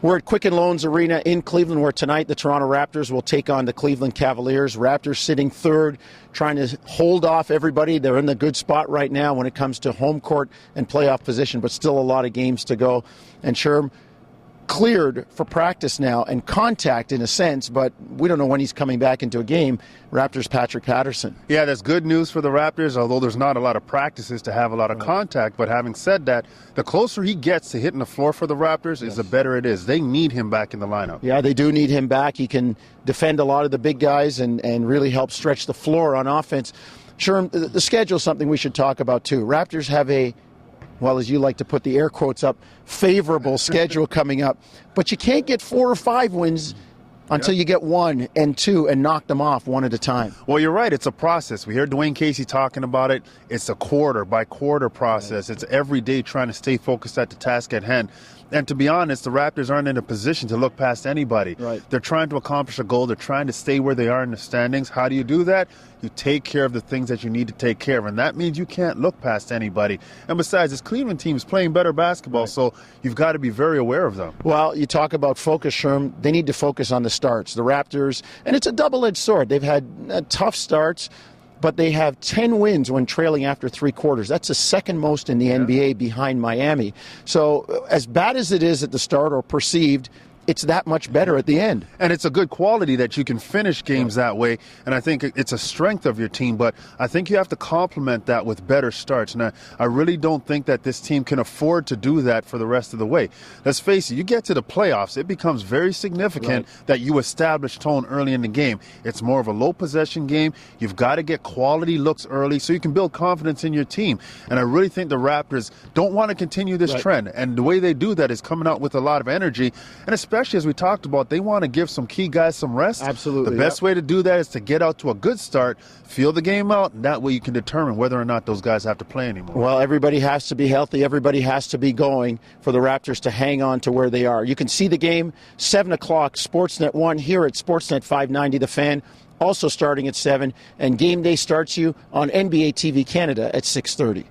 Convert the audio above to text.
We're at Quicken Loans Arena in Cleveland, where tonight the Toronto Raptors will take on the Cleveland Cavaliers. Raptors sitting third, trying to hold off everybody. They're in the good spot right now when it comes to home court and playoff position, but still a lot of games to go. And Sherm cleared for practice now and contact in a sense, but we don't know when he's coming back into a game. Raptors Patrick Patterson. Yeah, that's good news for the Raptors, although there's not a lot of practices to have a lot of contact. But having said that, the closer he gets to hitting the floor for the Raptors is the better it is. They need him back in the lineup. Yeah, they do need him back. He can defend a lot of the big guys and really help stretch the floor on offense. Sherm, the schedule is something we should talk about too. Raptors have a, well, as you like to put the air quotes up, favorable schedule coming up. But you can't get 4 or 5 wins until you get 1 and 2 and knock them off one at a time. Well, you're right. It's a process. We hear Dwayne Casey talking about it. It's a quarter-by-quarter process. It's every day trying to stay focused at the task at hand. And to be honest, the Raptors aren't in a position to look past anybody. Right. They're trying to accomplish a goal. They're trying to stay where they are in the standings. How do you do that? You take care of the things that you need to take care of, and that means you can't look past anybody. And besides, this Cleveland team is playing better basketball, so you've got to be very aware of them. Well, you talk about focus, Sherm. They need to focus on the starts. The Raptors, and it's a double-edged sword. They've had tough starts, but they have 10 wins when trailing after 3 quarters. That's the second most in the NBA behind Miami. So as bad as it is at the start or perceived, it's that much better at the end. And it's a good quality that you can finish games that way, and I think it's a strength of your team, but I think you have to complement that with better starts. And I really don't think that this team can afford to do that for the rest of the way. Let's face it, you get to the playoffs, it becomes very significant that you establish tone early in the game. It's more of a low possession game. You've got to get quality looks early so you can build confidence in your team. And I really think the Raptors don't want to continue this trend, and the way they do that is coming out with a lot of energy, and especially as we talked about, they want to give some key guys some rest. Absolutely. The best way to do that is to get out to a good start, feel the game out, and that way you can determine whether or not those guys have to play anymore. Well, everybody has to be healthy. Everybody has to be going for the Raptors to hang on to where they are. You can see the game, 7 o'clock, Sportsnet 1 here at Sportsnet 590 The Fan, also starting at 7, and game day starts you on NBA TV Canada at 6:30.